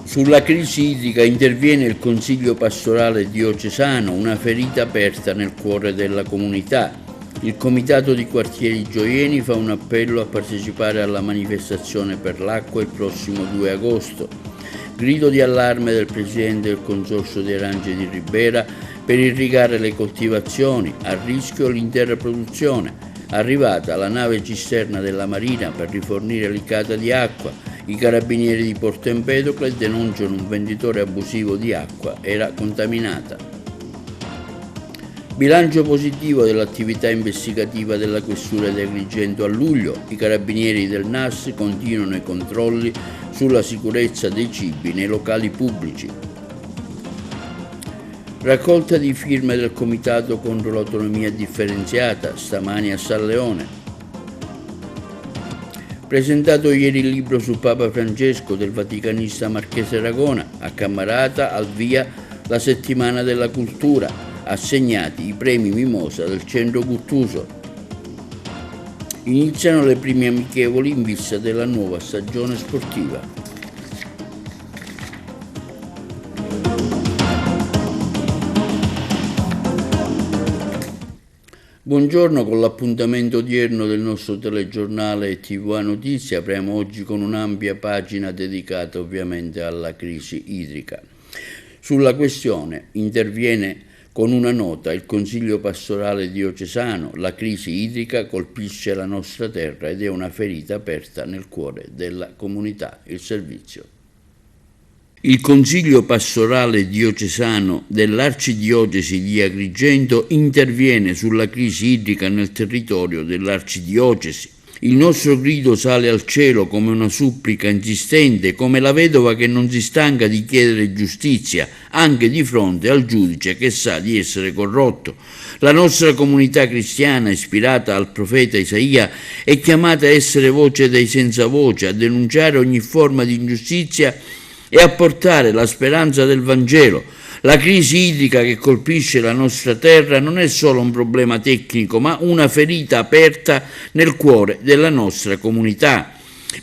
Sulla crisi idrica interviene il Consiglio pastorale diocesano, una ferita aperta nel cuore della comunità. Il Comitato di Quartieri Gioieni fa un appello a partecipare alla manifestazione per l'acqua il prossimo 2 agosto. Grido di allarme del Presidente del Consorzio di Arance di Ribera per irrigare le coltivazioni, a rischio l'intera produzione. Arrivata la nave cisterna della Marina per rifornire l'icata di acqua, i carabinieri di Porto Empedocle denunciano un venditore abusivo di acqua, era contaminata. Bilancio positivo dell'attività investigativa della Questura di Agrigento a luglio. I carabinieri del NAS continuano i controlli sulla sicurezza dei cibi nei locali pubblici. Raccolta di firme del Comitato contro l'autonomia differenziata, stamani a San Leone. Presentato ieri il libro su Papa Francesco del vaticanista Marchese Ragona, a Cammarata al via la Settimana della Cultura, assegnati i premi Mimosa del Centro Guttuso. Iniziano le prime amichevoli in vista della nuova stagione sportiva. Buongiorno, con l'appuntamento odierno del nostro telegiornale TVA Notizie apriamo oggi con un'ampia pagina dedicata ovviamente alla crisi idrica. Sulla questione interviene con una nota il Consiglio pastorale diocesano: la crisi idrica colpisce la nostra terra ed è una ferita aperta nel cuore della comunità. Il servizio. Il Consiglio pastorale diocesano dell'Arcidiocesi di Agrigento interviene sulla crisi idrica nel territorio dell'Arcidiocesi. Il nostro grido sale al cielo come una supplica insistente, come la vedova che non si stanca di chiedere giustizia, anche di fronte al giudice che sa di essere corrotto. La nostra comunità cristiana, ispirata al profeta Isaia, è chiamata a essere voce dei senza voce, a denunciare ogni forma di ingiustizia e a portare la speranza del Vangelo. La crisi idrica che colpisce la nostra terra non è solo un problema tecnico, ma una ferita aperta nel cuore della nostra comunità.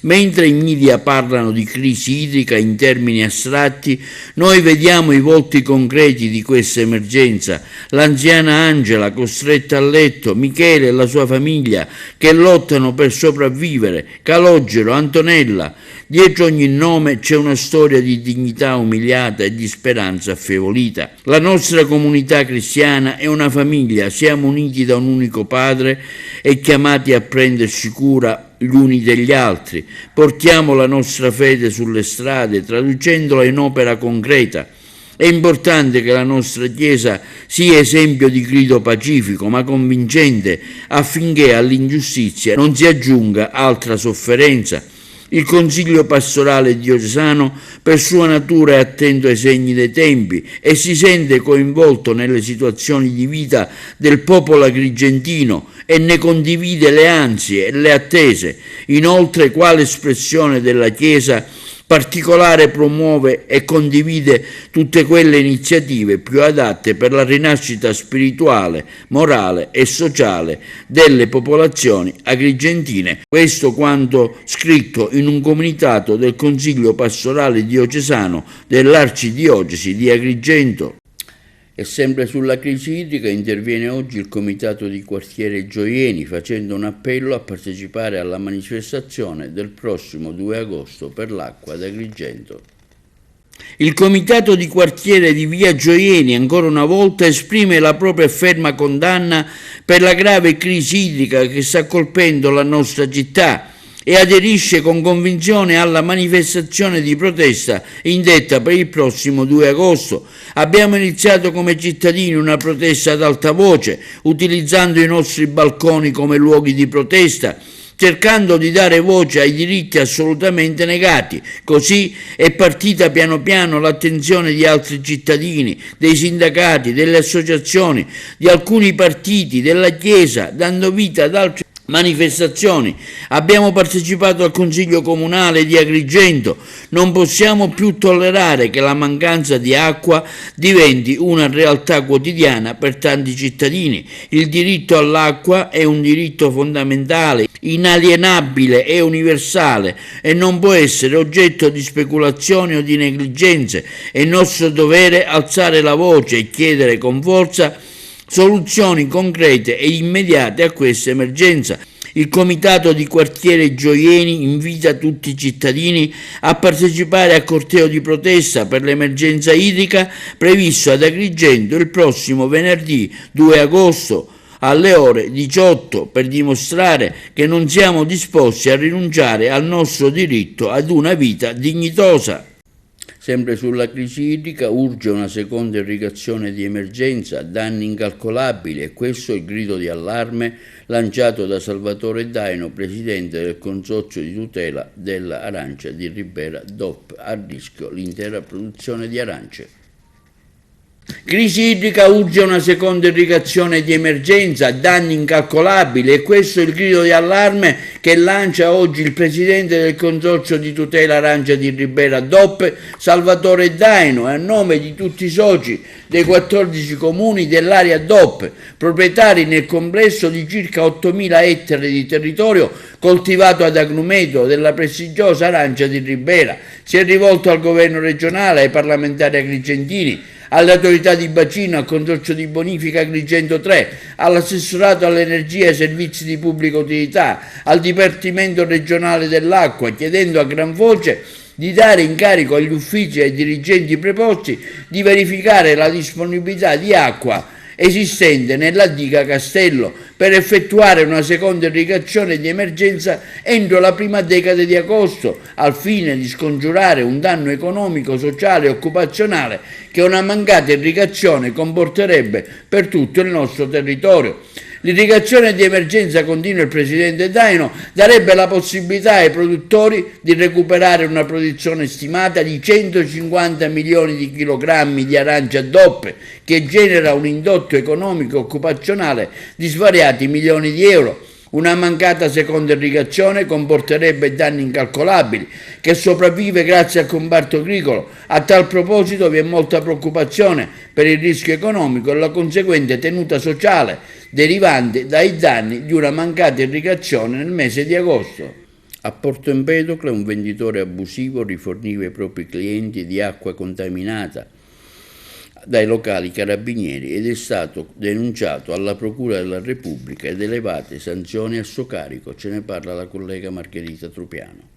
Mentre i media parlano di crisi idrica in termini astratti, noi vediamo i volti concreti di questa emergenza. L'anziana Angela costretta a letto, Michele e la sua famiglia che lottano per sopravvivere, Calogero, Antonella. Dietro ogni nome c'è una storia di dignità umiliata e di speranza affievolita. La nostra comunità cristiana è una famiglia, siamo uniti da un unico Padre e chiamati a prenderci cura gli uni degli altri. Portiamo la nostra fede sulle strade, traducendola in opera concreta. È importante che la nostra Chiesa sia esempio di grido pacifico ma convincente, affinché all'ingiustizia non si aggiunga altra sofferenza. Il Consiglio pastorale diocesano per sua natura è attento ai segni dei tempi e si sente coinvolto nelle situazioni di vita del popolo agrigentino e ne condivide le ansie e le attese. Inoltre, quale espressione della Chiesa particolare promuove e condivide tutte quelle iniziative più adatte per la rinascita spirituale, morale e sociale delle popolazioni agrigentine. Questo quanto scritto in un comunicato del Consiglio pastorale diocesano dell'Arcidiocesi di Agrigento. E sempre sulla crisi idrica interviene oggi il Comitato di Quartiere Gioieni facendo un appello a partecipare alla manifestazione del prossimo 2 agosto per l'acqua ad Agrigento. Il Comitato di Quartiere di Via Gioieni ancora una volta esprime la propria ferma condanna per la grave crisi idrica che sta colpendo la nostra città e aderisce con convinzione alla manifestazione di protesta indetta per il prossimo 2 agosto. Abbiamo iniziato come cittadini una protesta ad alta voce, utilizzando i nostri balconi come luoghi di protesta, cercando di dare voce ai diritti assolutamente negati. Così è partita piano piano l'attenzione di altri cittadini, dei sindacati, delle associazioni, di alcuni partiti, della Chiesa, dando vita ad altri manifestazioni, abbiamo partecipato al Consiglio Comunale di Agrigento. Non possiamo più tollerare che la mancanza di acqua diventi una realtà quotidiana per tanti cittadini. Il diritto all'acqua è un diritto fondamentale, inalienabile e universale e non può essere oggetto di speculazioni o di negligenze. È nostro dovere alzare la voce e chiedere con forza soluzioni concrete e immediate a questa emergenza. Il Comitato di Quartiere Gioieni invita tutti i cittadini a partecipare al corteo di protesta per l'emergenza idrica previsto ad Agrigento il prossimo venerdì 2 agosto alle ore 18 per dimostrare che non siamo disposti a rinunciare al nostro diritto ad una vita dignitosa. Sempre sulla crisi idrica, urge una seconda irrigazione di emergenza, danni incalcolabili, e questo è il grido di allarme lanciato da Salvatore Daino, presidente del Consorzio di tutela dell'arancia di Ribera DOP, a rischio l'intera produzione di arance. Crisi idrica, urge una seconda irrigazione di emergenza, danni incalcolabili, e questo è il grido di allarme che lancia oggi il presidente del Consorzio di tutela arancia di Ribera DOP, Salvatore Daino, a nome di tutti i soci dei 14 comuni dell'area DOP, proprietari nel complesso di circa 8.000 ettari di territorio coltivato ad agrumeto della prestigiosa arancia di Ribera. Si è rivolto al governo regionale, ai parlamentari agrigentini, alle autorità di bacino, al Consorzio di bonifica Agrigento 3, all'assessorato all'energia e ai servizi di pubblica utilità, al Dipartimento regionale dell'acqua, chiedendo a gran voce di dare incarico agli uffici e ai dirigenti preposti di verificare la disponibilità di acqua esistente nella diga Castello per effettuare una seconda irrigazione di emergenza entro la prima decade di agosto, al fine di scongiurare un danno economico, sociale e occupazionale che una mancata irrigazione comporterebbe per tutto il nostro territorio. L'irrigazione di emergenza, continua il presidente Daino, darebbe la possibilità ai produttori di recuperare una produzione stimata di 150 milioni di chilogrammi di arancia DOP, che genera un indotto economico occupazionale di svariati milioni di euro. Una mancata seconda irrigazione comporterebbe danni incalcolabili, che sopravvive grazie al comparto agricolo. A tal proposito vi è molta preoccupazione per il rischio economico e la conseguente tenuta sociale derivante dai danni di una mancata irrigazione nel mese di agosto. A Porto Empedocle un venditore abusivo riforniva i propri clienti di acqua contaminata dai locali carabinieri ed è stato denunciato alla Procura della Repubblica ed elevate sanzioni a suo carico. Ce ne parla la collega Margherita Trupiano.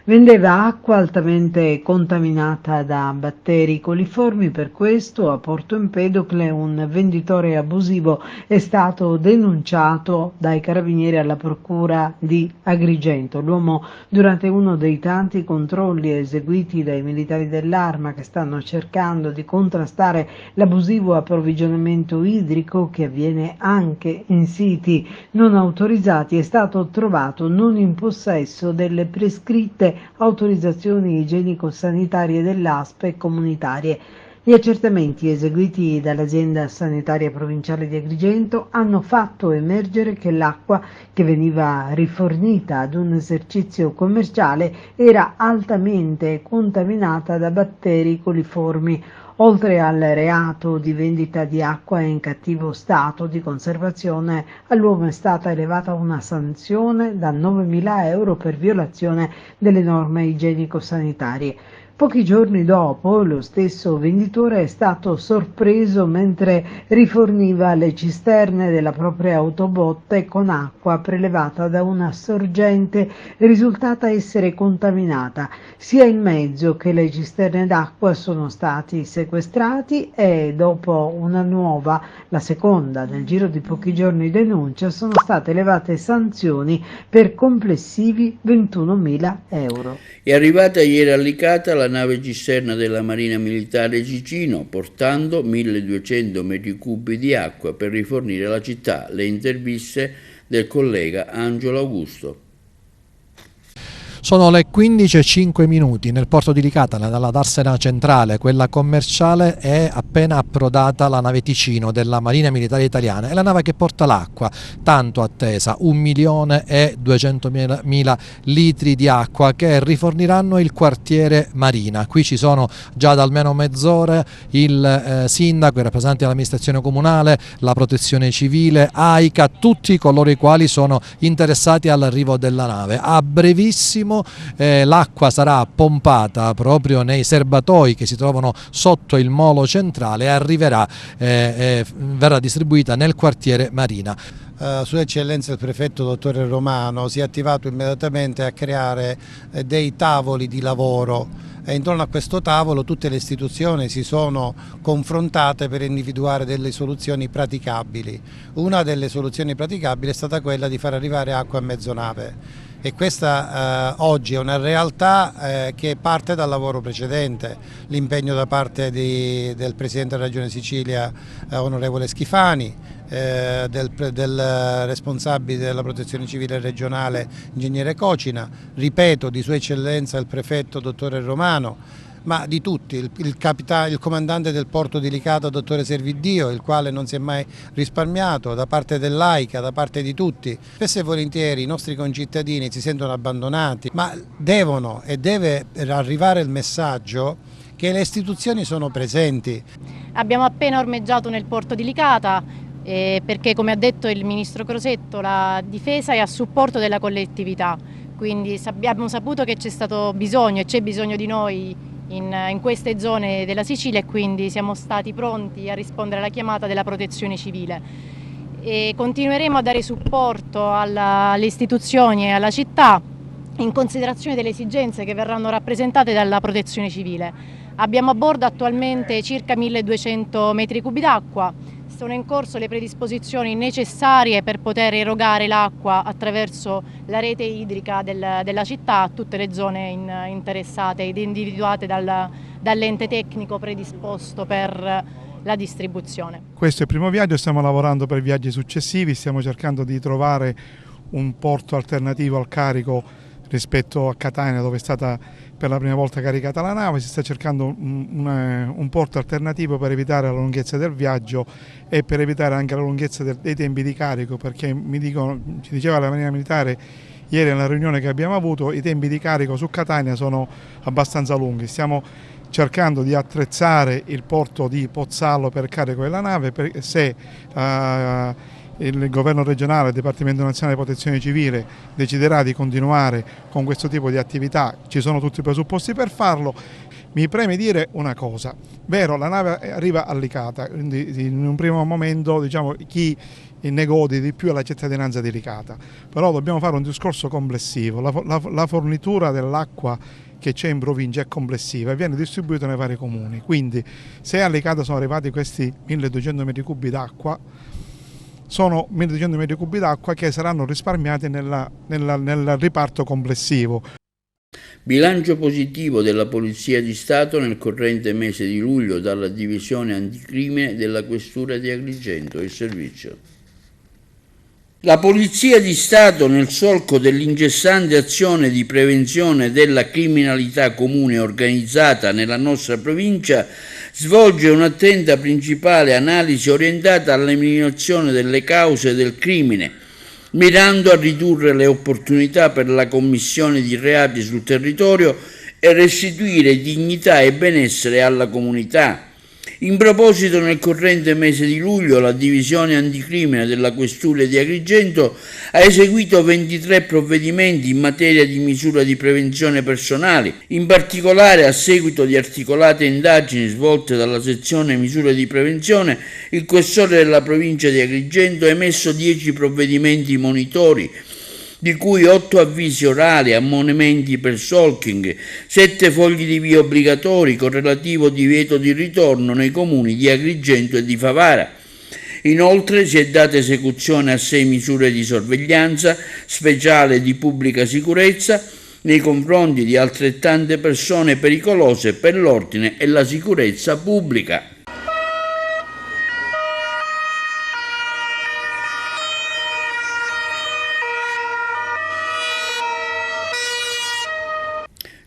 Vendeva acqua altamente contaminata da batteri coliformi, per questo a Porto Empedocle un venditore abusivo è stato denunciato dai carabinieri alla procura di Agrigento. L'uomo, durante uno dei tanti controlli eseguiti dai militari dell'Arma che stanno cercando di contrastare l'abusivo approvvigionamento idrico che avviene anche in siti non autorizzati, è stato trovato non in possesso delle prescritte autorizzazioni igienico-sanitarie dell'ASP e comunitarie. Gli accertamenti eseguiti dall'azienda sanitaria provinciale di Agrigento hanno fatto emergere che l'acqua che veniva rifornita ad un esercizio commerciale era altamente contaminata da batteri coliformi. Oltre al reato di vendita di acqua in cattivo stato di conservazione, all'uomo è stata elevata una sanzione da 9.000 euro per violazione delle norme igienico-sanitarie. Pochi giorni dopo, lo stesso venditore è stato sorpreso mentre riforniva le cisterne della propria autobotte con acqua prelevata da una sorgente risultata essere contaminata. Sia il mezzo che le cisterne d'acqua sono stati sequestrati e dopo una nuova, la seconda nel giro di pochi giorni, denuncia, sono state elevate sanzioni per complessivi 21.000 euro. È arrivata ieri a Licata la nave cisterna della Marina Militare Cicino, portando 1.200 metri cubi di acqua per rifornire la città. Le interviste del collega Angelo Augusto. Sono le 15:05 nel porto di Licata, dalla darsena centrale, quella commerciale, è appena approdata la nave Ticino della Marina Militare Italiana. È la nave che porta l'acqua, tanto attesa, 1.200.000 litri di acqua che riforniranno il quartiere Marina. Qui ci sono già da almeno mezz'ora il sindaco, i rappresentanti dell'amministrazione comunale, la protezione civile, AICA, tutti coloro i quali sono interessati all'arrivo della nave. A brevissimo l'acqua sarà pompata proprio nei serbatoi che si trovano sotto il molo centrale e arriverà, verrà distribuita nel quartiere Marina. Sua Eccellenza il Prefetto Dottore Romano si è attivato immediatamente a creare dei tavoli di lavoro e intorno a questo tavolo tutte le istituzioni si sono confrontate per individuare delle soluzioni praticabili. Una delle soluzioni praticabili è stata quella di far arrivare acqua a mezzonave. E questa oggi è una realtà che parte dal lavoro precedente, l'impegno da parte del Presidente della Regione Sicilia, onorevole Schifani, del responsabile della protezione civile regionale, ingegnere Cocina, ripeto, di Sua Eccellenza il Prefetto, dottore Romano, ma di tutti, il comandante del porto di Licata, dottore Serviddio, il quale non si è mai risparmiato, da parte dell'AICA, da parte di tutti. Spesso e volentieri i nostri concittadini si sentono abbandonati, ma deve arrivare il messaggio che le istituzioni sono presenti. Abbiamo appena ormeggiato nel porto di Licata perché, come ha detto il Ministro Crosetto, la difesa è a supporto della collettività, quindi abbiamo saputo che c'è stato bisogno e c'è bisogno di noi in queste zone della Sicilia e quindi siamo stati pronti a rispondere alla chiamata della protezione civile e continueremo a dare supporto alle istituzioni e alla città in considerazione delle esigenze che verranno rappresentate dalla protezione civile. Abbiamo a bordo attualmente circa 1200 metri cubi d'acqua. Sono in corso le predisposizioni necessarie per poter erogare l'acqua attraverso la rete idrica della città a tutte le zone interessate ed individuate dall'ente tecnico predisposto per la distribuzione. Questo è il primo viaggio, stiamo lavorando per viaggi successivi, stiamo cercando di trovare un porto alternativo al carico rispetto a Catania, dove è stata per la prima volta caricata la nave. Si sta cercando un porto alternativo per evitare la lunghezza del viaggio e per evitare anche la lunghezza dei tempi di carico, perché ci diceva la Marina Militare ieri nella riunione che abbiamo avuto, i tempi di carico su Catania sono abbastanza lunghi. Stiamo cercando di attrezzare il porto di Pozzallo per il carico della nave, se il governo regionale, il Dipartimento Nazionale di Protezione Civile deciderà di continuare con questo tipo di attività, ci sono tutti i presupposti per farlo. Mi preme dire una cosa, vero, la nave arriva a Licata, quindi in un primo momento diciamo chi ne gode di più è la cittadinanza di Licata, però dobbiamo fare un discorso complessivo, la fornitura dell'acqua che c'è in provincia è complessiva e viene distribuita nei vari comuni, quindi se a Licata sono arrivati questi 1200 metri cubi d'acqua, sono 1200 metri cubi d'acqua che saranno risparmiati nel riparto complessivo. Bilancio positivo della Polizia di Stato nel corrente mese di luglio dalla Divisione Anticrimine della Questura di Agrigento. Il servizio. La Polizia di Stato, nel solco dell'incessante azione di prevenzione della criminalità comune organizzata nella nostra provincia, svolge un'attenta principale analisi orientata all'eliminazione delle cause del crimine, mirando a ridurre le opportunità per la commissione di reati sul territorio e restituire dignità e benessere alla comunità. In proposito, nel corrente mese di luglio, la Divisione Anticrimine della Questura di Agrigento ha eseguito 23 provvedimenti in materia di misure di prevenzione personali. In particolare, a seguito di articolate indagini svolte dalla sezione misure di prevenzione, il questore della provincia di Agrigento ha emesso 10 provvedimenti monitori, di cui 8 avvisi orali, ammonimenti per stalking, 7 fogli di via obbligatori con relativo divieto di ritorno nei comuni di Agrigento e di Favara. Inoltre si è data esecuzione a 6 misure di sorveglianza speciale di pubblica sicurezza nei confronti di altrettante persone pericolose per l'ordine e la sicurezza pubblica.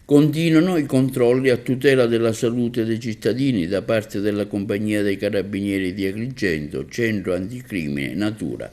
Continuano i controlli a tutela della salute dei cittadini da parte della Compagnia dei Carabinieri di Agrigento, Centro Anticrimine Natura.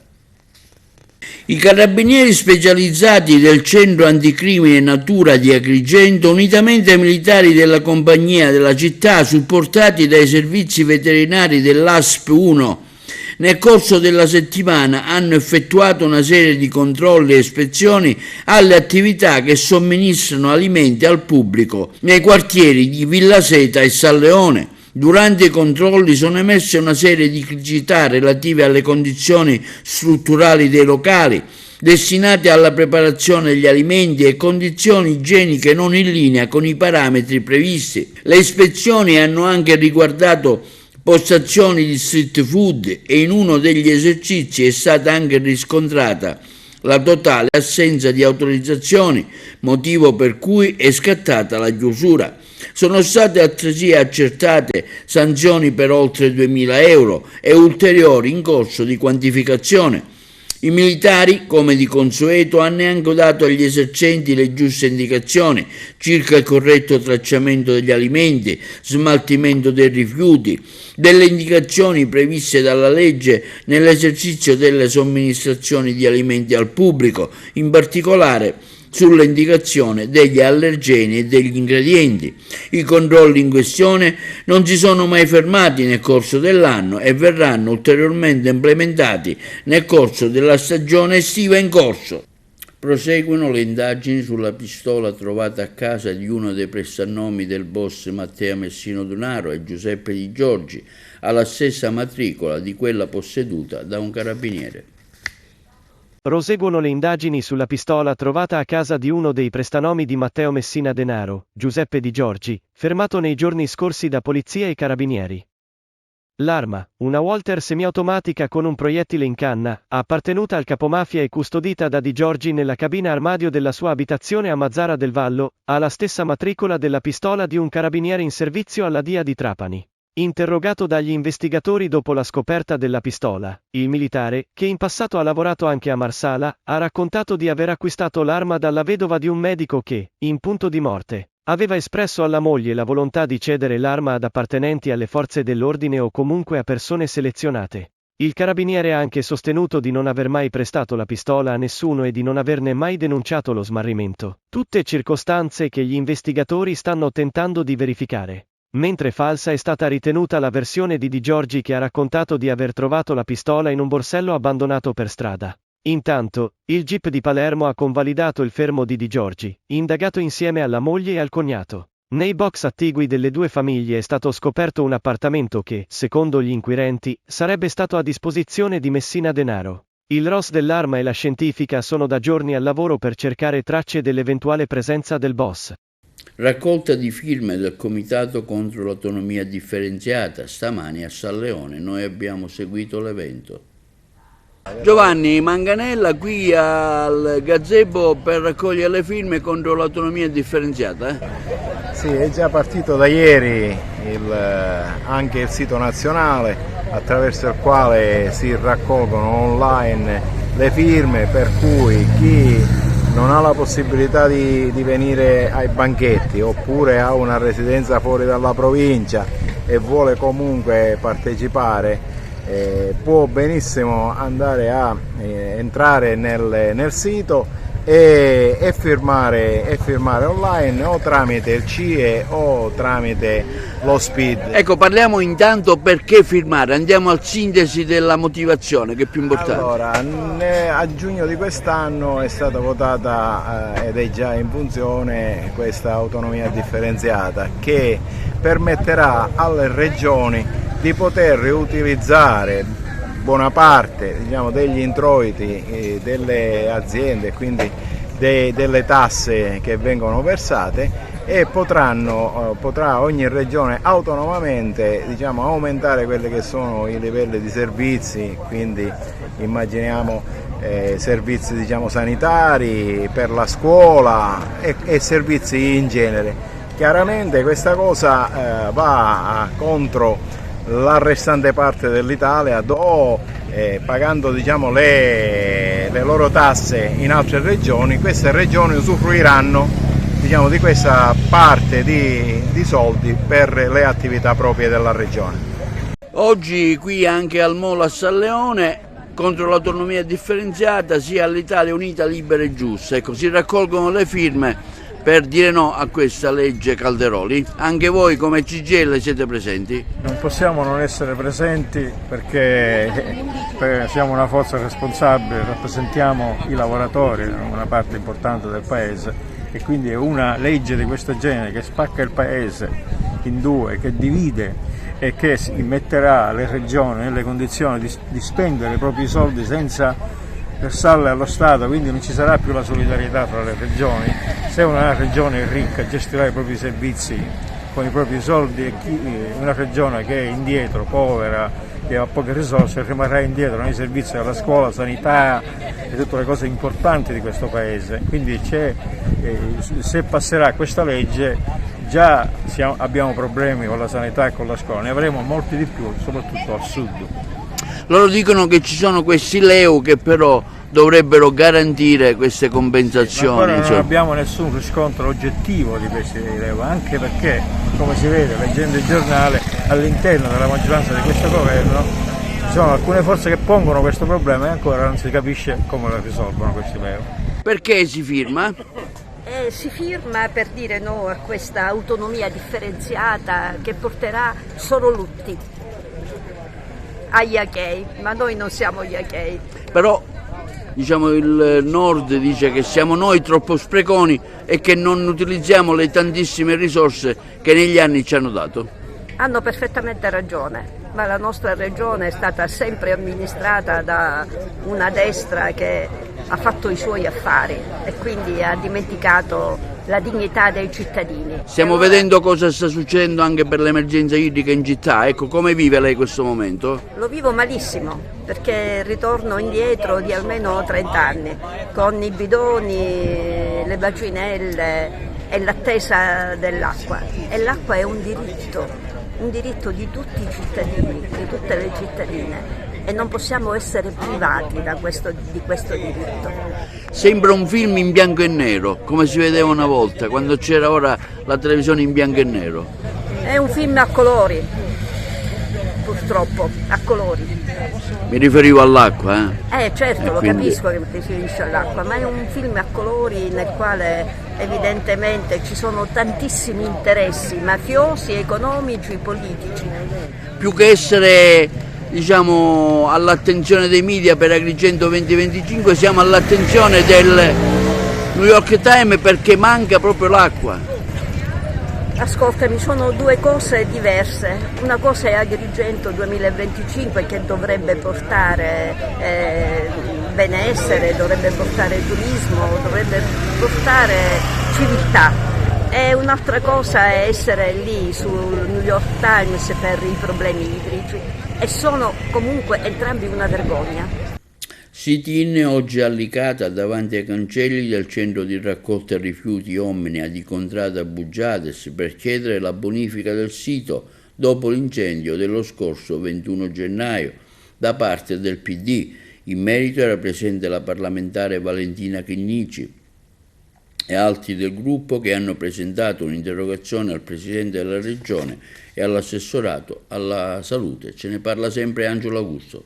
I carabinieri specializzati del Centro Anticrimine Natura di Agrigento, unitamente ai militari della compagnia della città, supportati dai servizi veterinari dell'ASP 1, nel corso della settimana hanno effettuato una serie di controlli e ispezioni alle attività che somministrano alimenti al pubblico nei quartieri di Villa Seta e San Leone. Durante i controlli sono emerse una serie di criticità relative alle condizioni strutturali dei locali destinati alla preparazione degli alimenti e condizioni igieniche non in linea con i parametri previsti. Le ispezioni hanno anche riguardato postazioni di street food e in uno degli esercizi è stata anche riscontrata la totale assenza di autorizzazioni, motivo per cui è scattata la chiusura. Sono state altresì accertate sanzioni per oltre 2.000 euro e ulteriori in corso di quantificazione. I militari, come di consueto, hanno anche dato agli esercenti le giuste indicazioni circa il corretto tracciamento degli alimenti, smaltimento dei rifiuti, delle indicazioni previste dalla legge nell'esercizio delle somministrazioni di alimenti al pubblico, in particolare sull'indicazione degli allergeni e degli ingredienti. I controlli in questione non si sono mai fermati nel corso dell'anno e verranno ulteriormente implementati nel corso della stagione estiva in corso. Proseguono le indagini sulla pistola trovata a casa di uno dei prestanomi del boss Matteo Messina Denaro e Giuseppe Di Giorgi, alla stessa matricola di quella posseduta da un carabiniere. Proseguono le indagini sulla pistola trovata a casa di uno dei prestanomi di Matteo Messina Denaro, Giuseppe Di Giorgi, fermato nei giorni scorsi da polizia e carabinieri. L'arma, una Walter semiautomatica con un proiettile in canna, appartenuta al capomafia e custodita da Di Giorgi nella cabina armadio della sua abitazione a Mazzara del Vallo, ha la stessa matricola della pistola di un carabiniere in servizio alla DIA di Trapani. Interrogato dagli investigatori dopo la scoperta della pistola, il militare, che in passato ha lavorato anche a Marsala, ha raccontato di aver acquistato l'arma dalla vedova di un medico che, in punto di morte, aveva espresso alla moglie la volontà di cedere l'arma ad appartenenti alle forze dell'ordine o comunque a persone selezionate. Il carabiniere ha anche sostenuto di non aver mai prestato la pistola a nessuno e di non averne mai denunciato lo smarrimento. Tutte circostanze che gli investigatori stanno tentando di verificare. Mentre falsa è stata ritenuta la versione di Di Giorgi che ha raccontato di aver trovato la pistola in un borsello abbandonato per strada. Intanto, il GIP di Palermo ha convalidato il fermo di Di Giorgi, indagato insieme alla moglie e al cognato. Nei box attigui delle due famiglie è stato scoperto un appartamento che, secondo gli inquirenti, sarebbe stato a disposizione di Messina Denaro. Il ROS dell'arma e la scientifica sono da giorni al lavoro per cercare tracce dell'eventuale presenza del boss. Raccolta di firme del Comitato contro l'autonomia differenziata, stamani a San Leone. Noi abbiamo seguito l'evento. Giovanni Manganella qui al gazebo per raccogliere le firme contro l'autonomia differenziata. Sì, è già partito da ieri anche il sito nazionale attraverso il quale si raccolgono online le firme, per cui chi non ha la possibilità di venire ai banchetti oppure ha una residenza fuori dalla provincia e vuole comunque partecipare, può benissimo andare a entrare nel sito e firmare online o tramite il CIE o tramite lo SPID. Ecco, parliamo intanto perché firmare, andiamo al sintesi della motivazione che è più importante. Allora, a giugno di quest'anno è stata votata ed è già in funzione questa autonomia differenziata che permetterà alle regioni di poter riutilizzare buona parte, diciamo, degli introiti delle aziende, quindi delle tasse che vengono versate, e potrà ogni regione autonomamente, diciamo, aumentare quelli che sono i livelli di servizi, quindi immaginiamo servizi, diciamo, sanitari, per la scuola e servizi in genere. Chiaramente questa cosa va contro la restante parte dell'Italia, pagando, diciamo, le loro tasse in altre regioni. Queste regioni usufruiranno diciamo, di questa parte di soldi per le attività proprie della regione. Oggi qui anche al Molo a San Leone contro l'autonomia differenziata sia all'Italia Unita Libera e Giusta. Ecco, si raccolgono le firme per dire no a questa legge Calderoli. Anche voi come CGIL siete presenti? Non possiamo non essere presenti perché siamo una forza responsabile, rappresentiamo i lavoratori, una parte importante del paese, e quindi è una legge di questo genere che spacca il paese in due, che divide e che metterà le regioni nelle condizioni di spendere i propri soldi senza versarle allo Stato, quindi non ci sarà più la solidarietà tra le regioni. Se una regione è ricca gestirà i propri servizi con i propri soldi e una regione che è indietro, povera, che ha poche risorse, rimarrà indietro nei servizi della scuola, sanità e tutte le cose importanti di questo paese. Quindi se passerà questa legge già abbiamo problemi con la sanità e con la scuola, ne avremo molti di più, soprattutto al sud. Loro dicono che ci sono questi LEU che però dovrebbero garantire queste compensazioni. Ma ancora non abbiamo nessun riscontro oggettivo di questi LEU, anche perché, come si vede leggendo il giornale, all'interno della maggioranza di questo governo ci sono alcune forze che pongono questo problema e ancora non si capisce come lo risolvono questi LEU. Perché si firma? Si firma per dire no a questa autonomia differenziata che porterà solo lutti agli achei, ma noi non siamo gli achei. Però diciamo il Nord dice che siamo noi troppo spreconi e che non utilizziamo le tantissime risorse che negli anni ci hanno dato. Hanno perfettamente ragione, ma la nostra regione è stata sempre amministrata da una destra che ha fatto i suoi affari e quindi ha dimenticato la dignità dei cittadini. Stiamo vedendo cosa sta succedendo anche per l'emergenza idrica in città. Ecco, come vive lei questo momento? Lo vivo malissimo perché ritorno indietro di almeno 30 anni con i bidoni, le bacinelle e l'attesa dell'acqua. E l'acqua è un diritto di tutti i cittadini, di tutte le cittadine. E non possiamo essere privati di questo diritto. Sembra un film in bianco e nero, come si vedeva una volta, quando c'era ora la televisione in bianco e nero. È un film a colori, purtroppo, a colori. Mi riferivo all'acqua, Certo, lo capisco che mi riferisce all'acqua, ma è un film a colori nel quale evidentemente ci sono tantissimi interessi mafiosi, economici, politici. Più che essere, diciamo, all'attenzione dei media per Agrigento 2025, siamo all'attenzione del New York Times perché manca proprio l'acqua. Ascoltami, sono due cose diverse. Una cosa è Agrigento 2025 che dovrebbe portare benessere, dovrebbe portare turismo, dovrebbe portare civiltà. E un'altra cosa è essere lì sul New York Times per i problemi idrici. E sono comunque entrambi una vergogna. Sit-in oggi a Licata davanti ai cancelli del centro di raccolta rifiuti Omnia di Contrada Bugiades per chiedere la bonifica del sito dopo l'incendio dello scorso 21 gennaio da parte del PD. In merito era presente la parlamentare Valentina Chinnici e altri del gruppo che hanno presentato un'interrogazione al Presidente della Regione e all'assessorato alla salute. Ce ne parla sempre Angelo Augusto.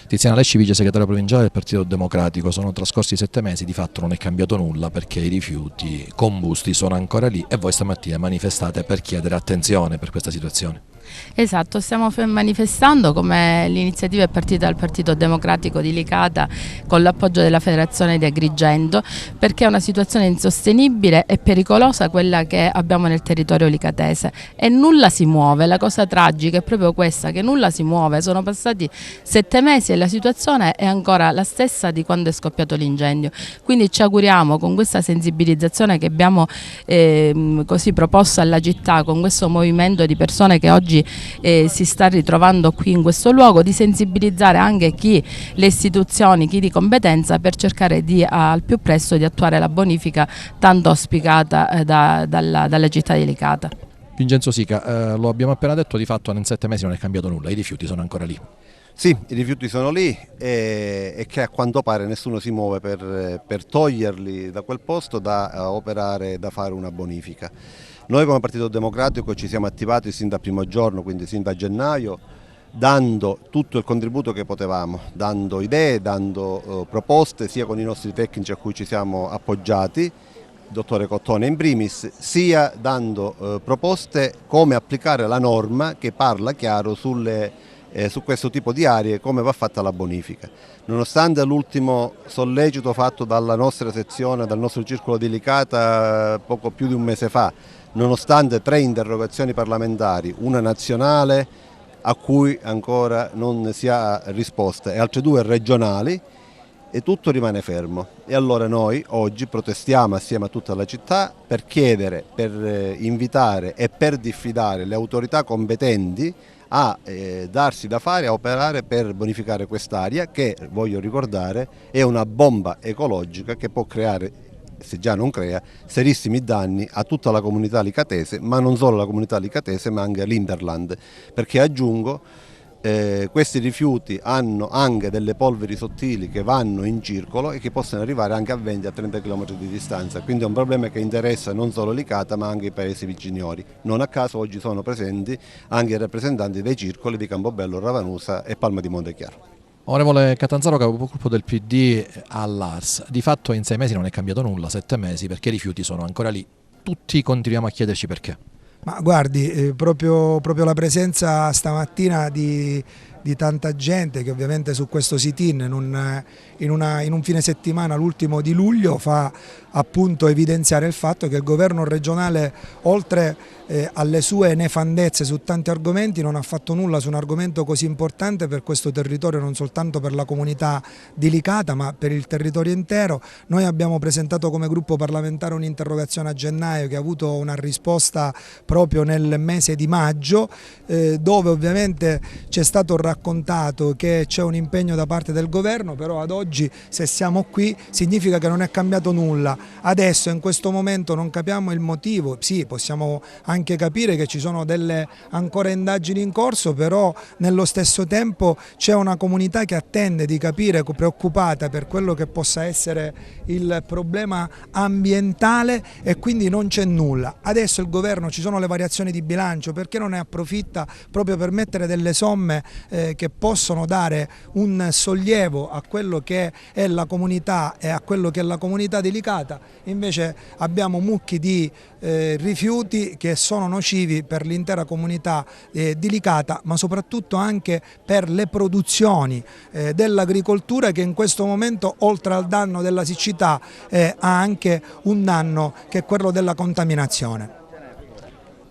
Tiziana Lesci, vice segretario provinciale del Partito Democratico. Sono trascorsi 7 mesi, di fatto non è cambiato nulla perché i rifiuti combusti sono ancora lì e voi stamattina manifestate per chiedere attenzione per questa situazione. Esatto, stiamo manifestando come l'iniziativa è partita dal Partito Democratico di Licata con l'appoggio della Federazione di Agrigento, perché è una situazione insostenibile e pericolosa quella che abbiamo nel territorio licatese e nulla si muove. La cosa tragica è proprio questa, che nulla si muove. Sono passati 7 mesi e la situazione è ancora la stessa di quando è scoppiato l'incendio. Quindi ci auguriamo, con questa sensibilizzazione che abbiamo così proposto alla città, con questo movimento di persone che oggi si sta ritrovando qui in questo luogo, di sensibilizzare anche le istituzioni, chi di competenza, per cercare al più presto di attuare la bonifica tanto auspicata dalla città di Licata. Vincenzo Sica, lo abbiamo appena detto, di fatto in 7 mesi non è cambiato nulla, i rifiuti sono ancora lì. Sì, i rifiuti sono lì e che a quanto pare nessuno si muove per toglierli da quel posto da operare, da fare una bonifica. Noi come Partito Democratico ci siamo attivati sin dal primo giorno, quindi sin da gennaio, dando tutto il contributo che potevamo, dando idee, dando proposte sia con i nostri tecnici a cui ci siamo appoggiati, dottore Cottone in primis, sia dando proposte come applicare la norma che parla chiaro su questo tipo di aree, come va fatta la bonifica. Nonostante l'ultimo sollecito fatto dalla nostra sezione, dal nostro circolo di Licata poco più di un mese fa, nonostante 3 interrogazioni parlamentari, una nazionale a cui ancora non si ha risposta e altre 2 regionali, e tutto rimane fermo. E allora noi oggi protestiamo assieme a tutta la città per chiedere, per invitare e per diffidare le autorità competenti a darsi da fare, a operare per bonificare quest'area che, voglio ricordare, è una bomba ecologica che può creare, se già non crea, serissimi danni a tutta la comunità licatese, ma non solo la comunità licatese ma anche all'Interland, perché aggiungo questi rifiuti hanno anche delle polveri sottili che vanno in circolo e che possono arrivare anche a 20-30 km di distanza, quindi è un problema che interessa non solo Licata ma anche i paesi viciniori. Non a caso oggi sono presenti anche i rappresentanti dei circoli di Campobello, Ravanusa e Palma di Montechiaro. Onorevole Catanzaro, capogruppo del PD all'Ars, di fatto in 6 mesi non è cambiato nulla, 7 mesi, perché i rifiuti sono ancora lì. Tutti continuiamo a chiederci perché. Ma guardi, proprio la presenza stamattina di tanta gente che ovviamente su questo sit-in in un fine settimana, l'ultimo di luglio, fa appunto evidenziare il fatto che il governo regionale, oltre alle sue nefandezze su tanti argomenti, non ha fatto nulla su un argomento così importante per questo territorio, non soltanto per la comunità di Licata ma per il territorio intero. Noi abbiamo presentato come gruppo parlamentare un'interrogazione a gennaio che ha avuto una risposta proprio nel mese di maggio, dove ovviamente ci è stato raccontato che c'è un impegno da parte del governo, però ad oggi, se siamo qui, significa che non è cambiato nulla. Adesso in questo momento non capiamo il motivo, sì, possiamo anche capire che ci sono delle ancora indagini in corso, però nello stesso tempo c'è una comunità che attende di capire, preoccupata per quello che possa essere il problema ambientale, e quindi non c'è nulla. Adesso il governo, ci sono le variazioni di bilancio, perché non ne approfitta proprio per mettere delle somme che possono dare un sollievo a quello che è la comunità e a quello che è la comunità di Licata. Invece abbiamo mucchi di rifiuti che sono nocivi per l'intera comunità di Licata, ma soprattutto anche per le produzioni dell'agricoltura, che in questo momento, oltre al danno della siccità, ha anche un danno che è quello della contaminazione.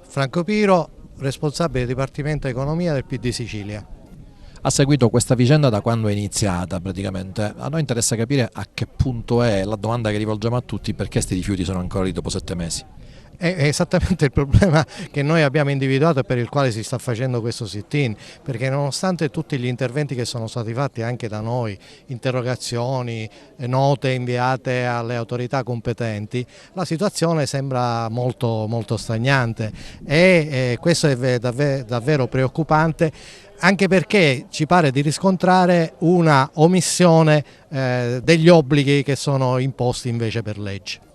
Franco Piro, responsabile del Dipartimento Economia del PD Sicilia. Ha seguito questa vicenda da quando è iniziata praticamente. A noi interessa capire a che punto è, la domanda che rivolgiamo a tutti: perché questi rifiuti sono ancora lì dopo 7 mesi? È esattamente il problema che noi abbiamo individuato e per il quale si sta facendo questo sit-in, perché nonostante tutti gli interventi che sono stati fatti anche da noi, interrogazioni, note inviate alle autorità competenti, la situazione sembra molto stagnante e questo è davvero preoccupante, anche perché ci pare di riscontrare una omissione degli obblighi che sono imposti invece per legge.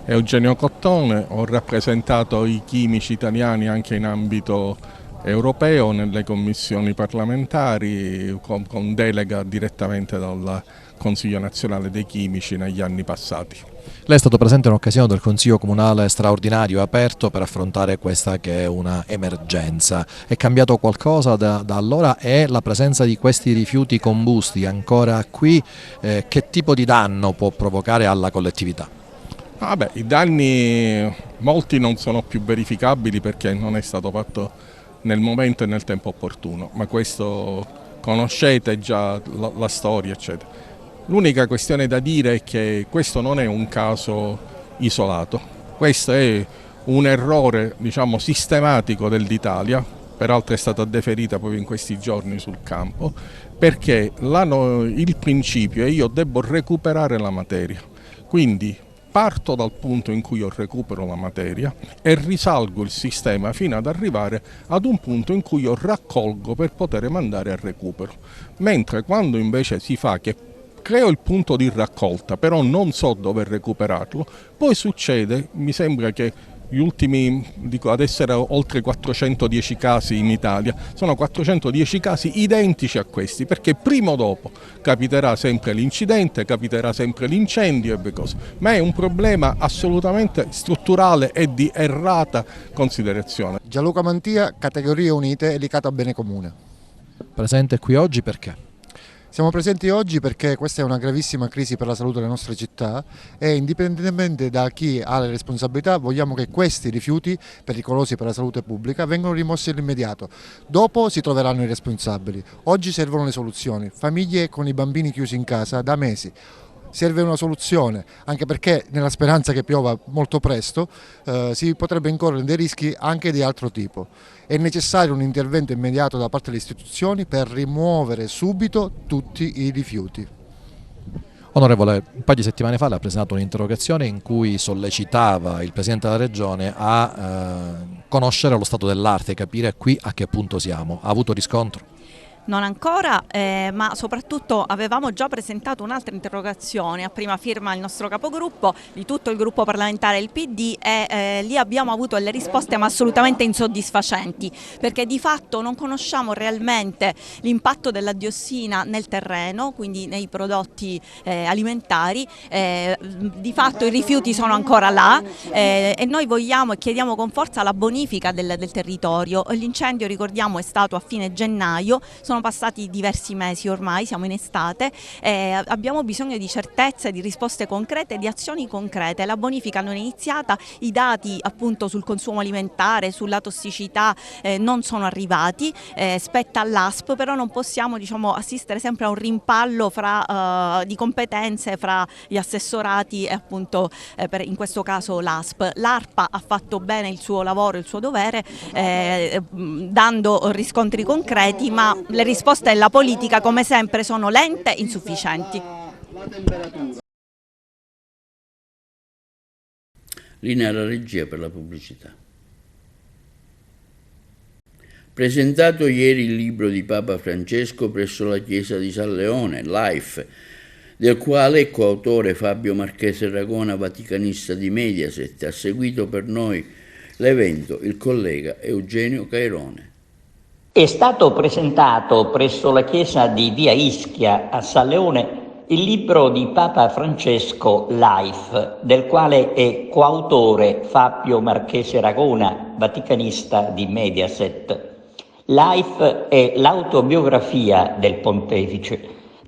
Eugenio Cottone, ho rappresentato i chimici italiani anche in ambito europeo nelle commissioni parlamentari con delega direttamente dal Consiglio Nazionale dei Chimici negli anni passati. Lei è stato presente in occasione del Consiglio Comunale straordinario aperto per affrontare questa che è una emergenza. È cambiato qualcosa da allora? E la presenza di questi rifiuti combusti ancora qui, che tipo di danno può provocare alla collettività? Vabbè, i danni molti non sono più verificabili perché non è stato fatto nel momento e nel tempo opportuno, ma questo conoscete già la storia, eccetera. L'unica questione da dire è che questo non è un caso isolato, questo è un errore, diciamo, sistematico dell'Italia, peraltro è stata deferita proprio in questi giorni sul campo, perché il principio è: io devo recuperare la materia, quindi parto dal punto in cui io recupero la materia e risalgo il sistema fino ad arrivare ad un punto in cui io raccolgo per poter mandare a recupero. Mentre quando invece si fa che creo il punto di raccolta, però non so dove recuperarlo, poi succede, mi sembra che gli ultimi, adesso erano oltre 410 casi in Italia, sono 410 casi identici a questi, perché prima o dopo capiterà sempre l'incidente, capiterà sempre l'incendio e cose, ma è un problema assolutamente strutturale e di errata considerazione. Gianluca Mantia, Categorie Unite e Licata Bene Comune. Presente qui oggi perché? Siamo presenti oggi perché questa è una gravissima crisi per la salute delle nostre città e indipendentemente da chi ha le responsabilità vogliamo che questi rifiuti pericolosi per la salute pubblica vengano rimossi all'immediato. Dopo si troveranno i responsabili. Oggi servono le soluzioni. Famiglie con i bambini chiusi in casa da mesi. Serve una soluzione, anche perché nella speranza che piova molto presto si potrebbe incorrere dei rischi anche di altro tipo. È necessario un intervento immediato da parte delle istituzioni per rimuovere subito tutti i rifiuti. Onorevole, un paio di settimane fa le ha presentato un'interrogazione in cui sollecitava il Presidente della Regione a conoscere lo stato dell'arte, capire qui a che punto siamo. Ha avuto riscontro? Non ancora, ma soprattutto avevamo già presentato un'altra interrogazione a prima firma il nostro capogruppo, di tutto il gruppo parlamentare del PD e lì abbiamo avuto delle risposte ma assolutamente insoddisfacenti, perché di fatto non conosciamo realmente l'impatto della diossina nel terreno, quindi nei prodotti alimentari, di fatto i rifiuti sono ancora là e noi vogliamo e chiediamo con forza la bonifica del territorio. L'incendio, ricordiamo, è stato a fine gennaio. Sono passati diversi mesi ormai, siamo in estate, abbiamo bisogno di certezze, di risposte concrete, di azioni concrete. La bonifica non è iniziata, i dati appunto sul consumo alimentare, sulla tossicità non sono arrivati, spetta all'ASP, però non possiamo assistere sempre a un rimpallo di competenze fra gli assessorati e appunto in questo caso l'ASP. L'ARPA ha fatto bene il suo lavoro, il suo dovere, dando riscontri concreti, ma le risposte della politica come sempre sono lente e insufficienti. Linea alla regia per la pubblicità. Presentato ieri il libro di Papa Francesco presso la chiesa di San Leone, Life, del quale è coautore Fabio Marchese Ragona, vaticanista di Mediaset. Ha seguito per noi l'evento il collega Eugenio Cairone. È stato presentato presso la chiesa di Via Ischia a San Leone il libro di Papa Francesco Life, del quale è coautore Fabio Marchese Ragona, vaticanista di Mediaset. Life è l'autobiografia del pontefice.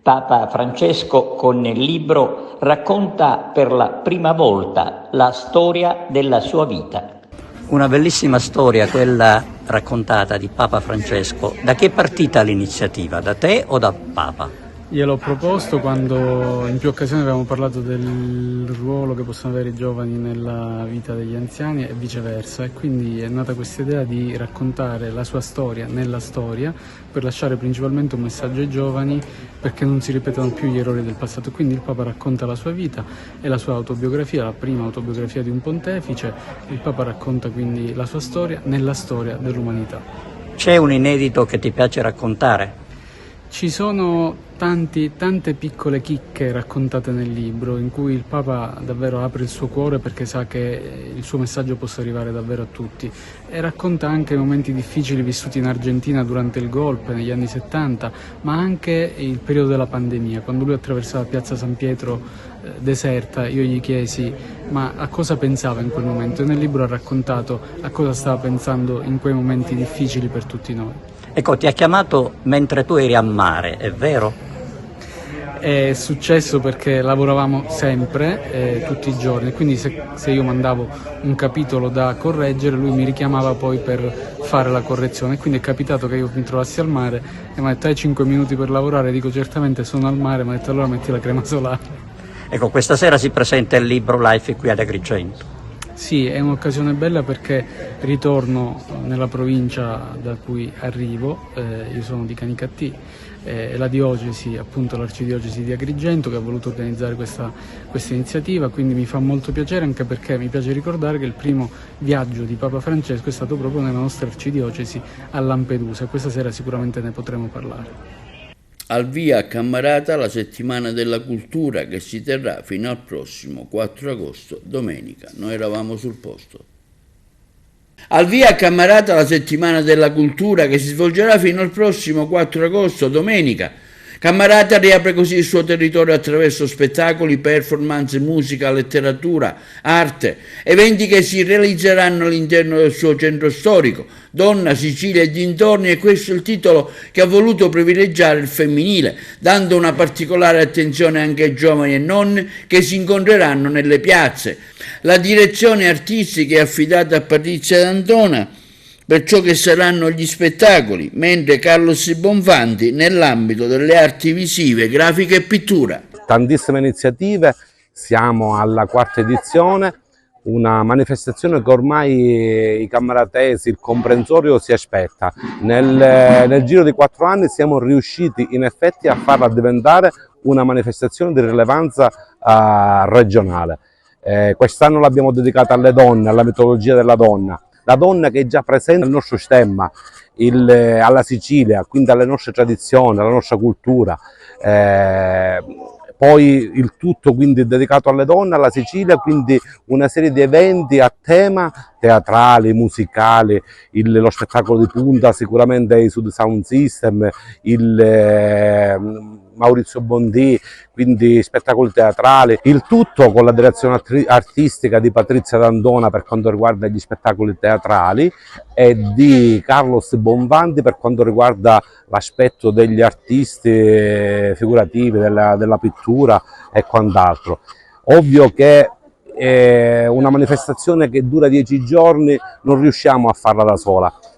Papa Francesco con il libro racconta per la prima volta la storia della sua vita. Una bellissima storia quella raccontata di Papa Francesco. Da che è partita l'iniziativa? Da te o da Papa? Gliel'ho proposto quando in più occasioni avevamo parlato del ruolo che possono avere i giovani nella vita degli anziani e viceversa, e quindi è nata questa idea di raccontare la sua storia nella storia per lasciare principalmente un messaggio ai giovani perché non si ripetano più gli errori del passato. Quindi il Papa racconta la sua vita e la sua autobiografia, la prima autobiografia di un pontefice. Il Papa racconta quindi la sua storia nella storia dell'umanità. C'è un inedito che ti piace raccontare? Ci sono tante piccole chicche raccontate nel libro in cui il Papa davvero apre il suo cuore perché sa che il suo messaggio possa arrivare davvero a tutti, e racconta anche i momenti difficili vissuti in Argentina durante il golpe negli anni 70, ma anche il periodo della pandemia. Quando lui attraversava Piazza San Pietro deserta, io gli chiesi ma a cosa pensava in quel momento, e nel libro ha raccontato a cosa stava pensando in quei momenti difficili per tutti noi. Ecco, ti ha chiamato mentre tu eri a mare, è vero? È successo perché lavoravamo sempre, tutti i giorni, quindi se io mandavo un capitolo da correggere, lui mi richiamava poi per fare la correzione. Quindi è capitato che io mi trovassi al mare e mi ha detto hai 5 minuti per lavorare, dico certamente sono al mare, mi ha detto allora metti la crema solare. Ecco, questa sera si presenta il libro Life qui ad Agrigento. Sì, è un'occasione bella perché ritorno nella provincia da cui arrivo, io sono di Canicattì, la diocesi, appunto l'arcidiocesi di Agrigento, che ha voluto organizzare questa iniziativa, quindi mi fa molto piacere, anche perché mi piace ricordare che il primo viaggio di Papa Francesco è stato proprio nella nostra arcidiocesi a Lampedusa, e questa sera sicuramente ne potremo parlare. Al via a Cammarata la settimana della cultura, che si terrà fino al prossimo 4 agosto, domenica. Noi eravamo sul posto. Al via a Cammarata la settimana della cultura, che si svolgerà fino al prossimo 4 agosto, domenica. Cammarata riapre così il suo territorio attraverso spettacoli, performance, musica, letteratura, arte, eventi che si realizzeranno all'interno del suo centro storico. Donna, Sicilia e dintorni, e questo è il titolo che ha voluto privilegiare il femminile, dando una particolare attenzione anche ai giovani e nonne che si incontreranno nelle piazze. La direzione artistica è affidata a Patrizia D'Antona per ciò che saranno gli spettacoli, mentre Carlos Bonfanti nell'ambito delle arti visive, grafica e pittura. Tantissime iniziative, siamo alla 4ª edizione, una manifestazione che ormai i cammaratesi, il comprensorio si aspetta. Nel giro di 4 anni siamo riusciti in effetti a farla diventare una manifestazione di rilevanza regionale. Quest'anno l'abbiamo dedicata alle donne, alla mitologia della donna. La donna che è già presente nel nostro stemma, alla Sicilia, quindi alle nostre tradizioni, alla nostra cultura. Poi il tutto quindi dedicato alle donne, alla Sicilia, quindi una serie di eventi a tema teatrali, musicali, lo spettacolo di punta, sicuramente i Sud Sound System, Maurizio Bondi, quindi spettacoli teatrali, il tutto con la direzione artistica di Patrizia D'Antona per quanto riguarda gli spettacoli teatrali e di Carlos Bonfanti per quanto riguarda l'aspetto degli artisti figurativi, della pittura e quant'altro. Ovvio che una manifestazione che dura 10 giorni non riusciamo a farla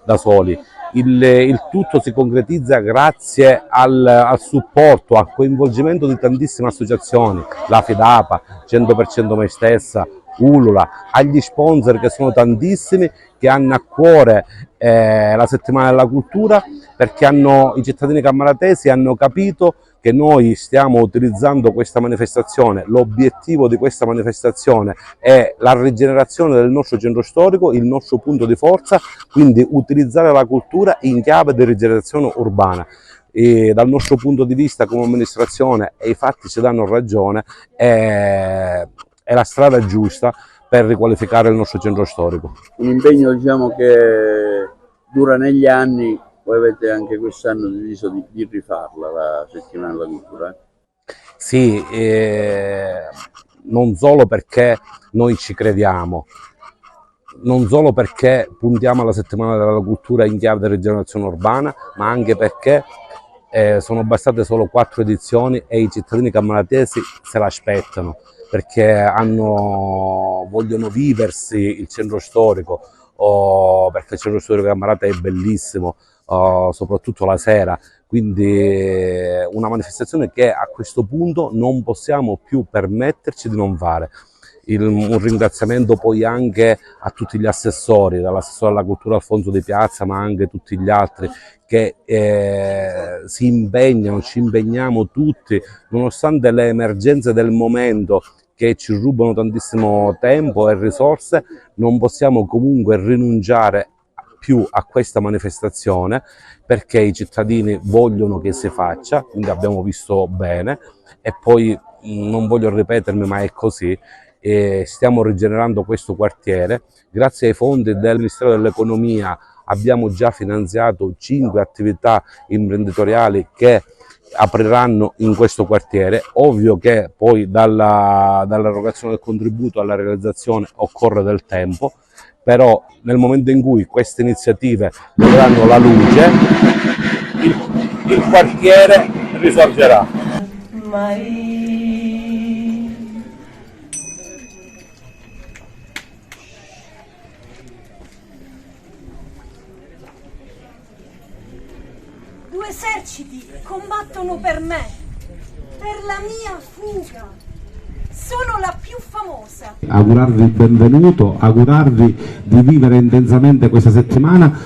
da soli. Il tutto si concretizza grazie al supporto, al coinvolgimento di tantissime associazioni, la FIDAPA, 100% me stessa, Ulula, agli sponsor che sono tantissimi, che hanno a cuore la settimana della cultura, perché i cittadini cammaratesi hanno capito che noi stiamo utilizzando questa manifestazione, l'obiettivo di questa manifestazione è la rigenerazione del nostro centro storico, il nostro punto di forza, quindi utilizzare la cultura in chiave di rigenerazione urbana. E dal nostro punto di vista come amministrazione, e i fatti ci danno ragione, è la strada giusta per riqualificare il nostro centro storico. Un impegno, diciamo, che dura negli anni. Voi avete anche quest'anno deciso di rifarla, la settimana della cultura? Sì, non solo perché noi ci crediamo, non solo perché puntiamo alla settimana della cultura in chiave di rigenerazione urbana, ma anche perché sono bastate solo 4 edizioni e i cittadini cammaratesi se l'aspettano, perché vogliono viversi il centro storico, perché il centro storico di Cammarata è bellissimo, soprattutto la sera, quindi una manifestazione che a questo punto non possiamo più permetterci di non fare. Un ringraziamento poi anche a tutti gli assessori, dall'assessore alla cultura Alfonso Di Piazza, ma anche tutti gli altri che si impegnano, ci impegniamo tutti, nonostante le emergenze del momento che ci rubano tantissimo tempo e risorse, non possiamo comunque rinunciare più a questa manifestazione, perché i cittadini vogliono che si faccia, quindi abbiamo visto bene, e poi non voglio ripetermi, ma è così, stiamo rigenerando questo quartiere. Grazie ai fondi del Ministero dell'Economia abbiamo già finanziato 5 attività imprenditoriali che apriranno in questo quartiere. Ovvio che poi dall'erogazione del contributo alla realizzazione occorre del tempo, però nel momento in cui queste iniziative vedranno la luce, il quartiere risorgerà. Due eserciti combattono per me, per la mia fuga. Sono la più famosa. Augurarvi il benvenuto, augurarvi di vivere intensamente questa settimana.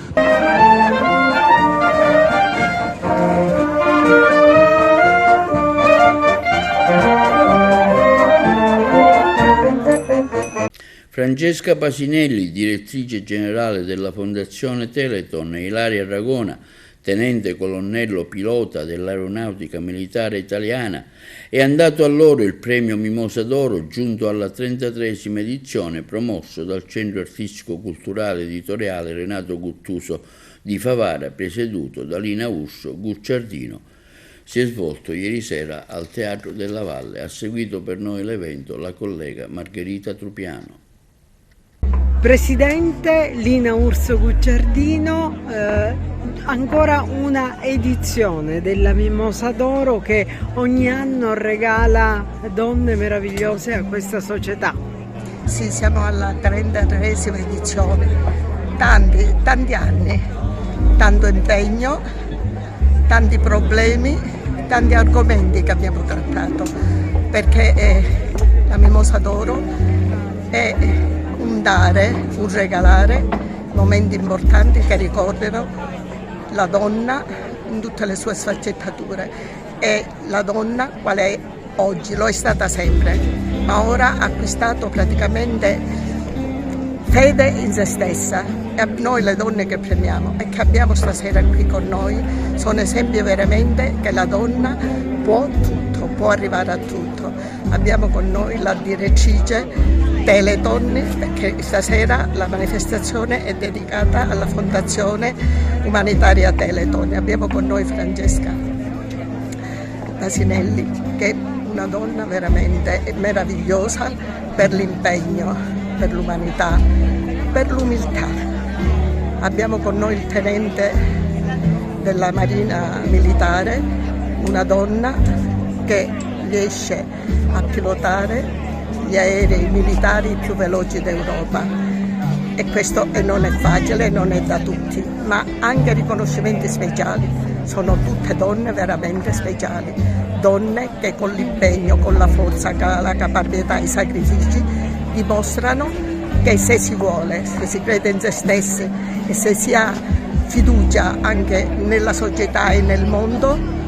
Francesca Pasinelli, direttrice generale della Fondazione Teleton, e Ilaria Ragona, tenente colonnello pilota dell'Aeronautica Militare Italiana, è andato a loro il premio Mimosa d'Oro, giunto alla 33esima edizione, promosso dal Centro Artistico Culturale Editoriale Renato Guttuso di Favara, presieduto da Lina Urso Gucciardino. Si è svolto ieri sera al Teatro della Valle. Ha seguito per noi l'evento la collega Margherita Trupiano. Presidente Lina Urso Gucciardino, ancora una edizione della Mimosa d'Oro che ogni anno regala donne meravigliose a questa società. Sì, siamo alla 33esima edizione, tanti anni, tanto impegno, tanti problemi, tanti argomenti che abbiamo trattato, perché la Mimosa d'Oro è un dare, un regalare, momenti importanti che ricordano la donna in tutte le sue sfaccettature. E la donna quale è oggi, lo è stata sempre, ma ora ha acquistato praticamente fede in se stessa. E noi le donne che premiamo e che abbiamo stasera qui con noi sono esempi veramente che la donna può tutto, può arrivare a tutto. Abbiamo con noi la direttrice Teleton, perché stasera la manifestazione è dedicata alla Fondazione Umanitaria Teleton. Abbiamo con noi Francesca Pasinelli, che è una donna veramente meravigliosa per l'impegno, per l'umanità, per l'umiltà. Abbiamo con noi il tenente della Marina Militare, una donna che riesce a pilotare gli aerei militari più veloci d'Europa, e questo non è facile, non è da tutti, ma anche riconoscimenti speciali. Sono tutte donne veramente speciali, donne che con l'impegno, con la forza, la caparbietà, i sacrifici dimostrano che se si vuole, se si crede in se stessi e se si ha fiducia anche nella società e nel mondo,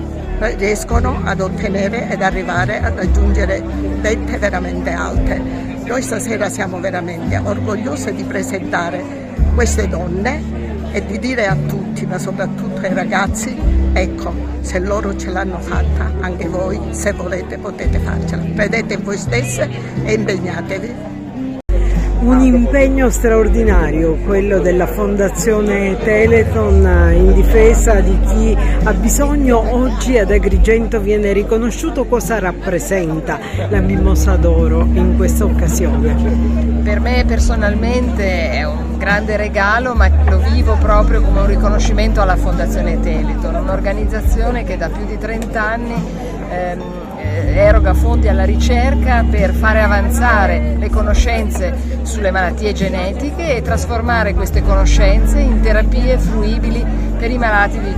riescono ad ottenere ed arrivare a raggiungere vette veramente alte. Noi stasera siamo veramente orgogliose di presentare queste donne e di dire a tutti, ma soprattutto ai ragazzi, ecco, se loro ce l'hanno fatta, anche voi, se volete, potete farcela. Credete in voi stesse e impegnatevi. Un impegno straordinario, quello della Fondazione Teleton in difesa di chi ha bisogno. Oggi ad Agrigento viene riconosciuto. Cosa rappresenta la Mimosa d'Oro in questa occasione? Per me personalmente è un grande regalo, ma lo vivo proprio come un riconoscimento alla Fondazione Teleton, un'organizzazione che da più di 30 anni eroga fondi alla ricerca per fare avanzare le conoscenze sulle malattie genetiche e trasformare queste conoscenze in terapie fruibili per i malati di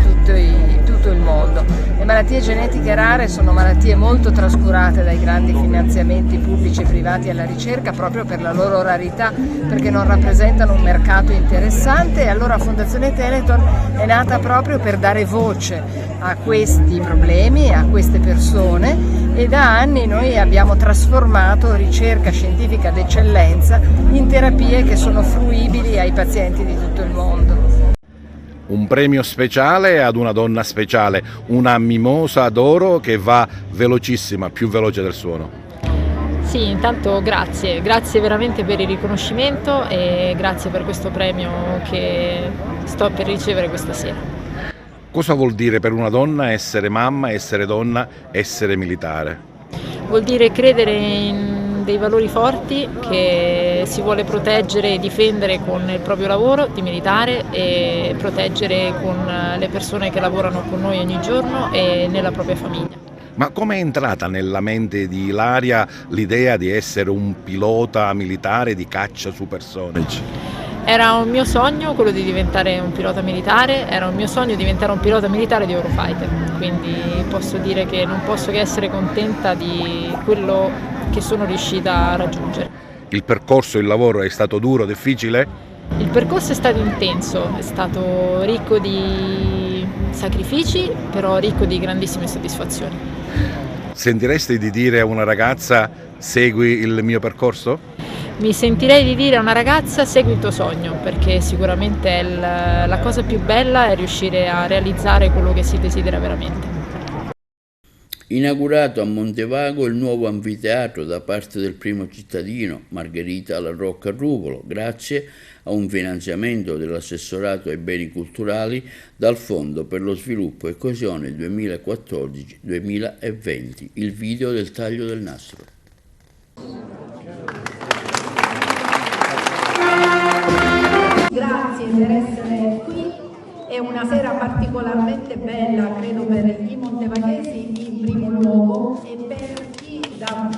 tutto il mondo. Le malattie genetiche rare sono malattie molto trascurate dai grandi finanziamenti pubblici e privati alla ricerca proprio per la loro rarità, perché non rappresentano un mercato interessante, e allora Fondazione Teleton è nata proprio per dare voce a questi problemi, a queste persone, e da anni noi abbiamo trasformato ricerca scientifica d'eccellenza in terapie che sono fruibili ai pazienti di tutto il mondo. Un premio speciale ad una donna speciale, una Mimosa d'Oro che va velocissima, più veloce del suono. Sì, intanto grazie veramente per il riconoscimento e grazie per questo premio che sto per ricevere questa sera. Cosa vuol dire per una donna essere mamma, essere donna, essere militare? Vuol dire credere in dei valori forti che si vuole proteggere e difendere con il proprio lavoro di militare, e proteggere con le persone che lavorano con noi ogni giorno e nella propria famiglia. Ma come è entrata nella mente di Ilaria l'idea di essere un pilota militare di caccia supersonici? Era un mio sogno quello di diventare un pilota militare, era un mio sogno diventare un pilota militare di Eurofighter, quindi posso dire che non posso che essere contenta di quello che sono riuscita a raggiungere. Il percorso, il lavoro è stato duro, difficile? Il percorso è stato intenso, è stato ricco di sacrifici, però ricco di grandissime soddisfazioni. Sentiresti di dire a una ragazza segui il mio percorso? mi sentirei di dire a una ragazza: segui il tuo sogno, perché sicuramente la cosa più bella è riuscire a realizzare quello che si desidera veramente. Inaugurato a Montevago il nuovo anfiteatro da parte del primo cittadino, Margherita La Rocca Ruvolo, grazie a un finanziamento dell'assessorato ai beni culturali dal Fondo per lo sviluppo e coesione 2014-2020. Il video del taglio del nastro. Grazie per essere qui. È una sera particolarmente bella, credo, per i montevaghesi in primo luogo e per chi da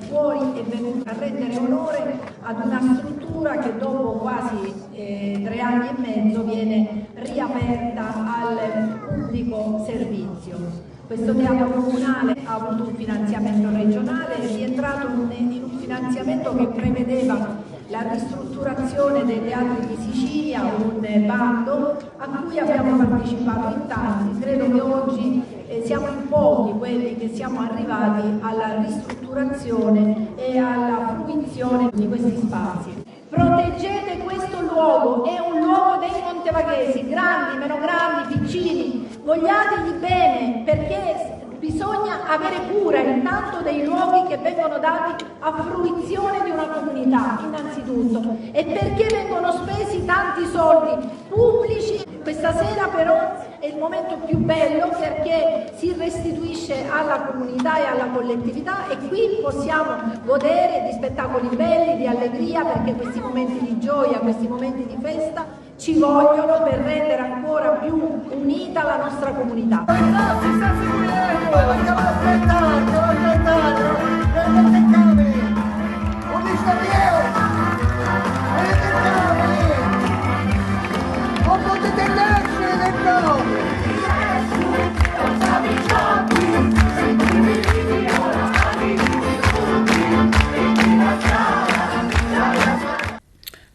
fuori è venuto a rendere onore ad una struttura che dopo quasi 3 anni e mezzo viene riaperta al pubblico servizio. Questo teatro comunale ha avuto un finanziamento regionale, è rientrato in un finanziamento che prevedeva la ristrutturazione dei teatri di Sicilia, un bando a cui abbiamo partecipato in tanti. Credo che oggi siamo in pochi quelli che siamo arrivati alla ristrutturazione e alla fruizione di questi spazi. Proteggete questo luogo, è un luogo dei montevaghesi, grandi, meno grandi, piccini, vogliategli bene, perché bisogna avere cura intanto dei luoghi che vengono dati a fruizione di una comunità, innanzitutto, e perché vengono spesi tanti soldi pubblici. Questa sera però è il momento più bello perché si restituisce alla comunità e alla collettività e qui possiamo godere di spettacoli belli, di allegria, perché questi momenti di gioia, questi momenti di festa ci vogliono per rendere ancora più unita la nostra comunità.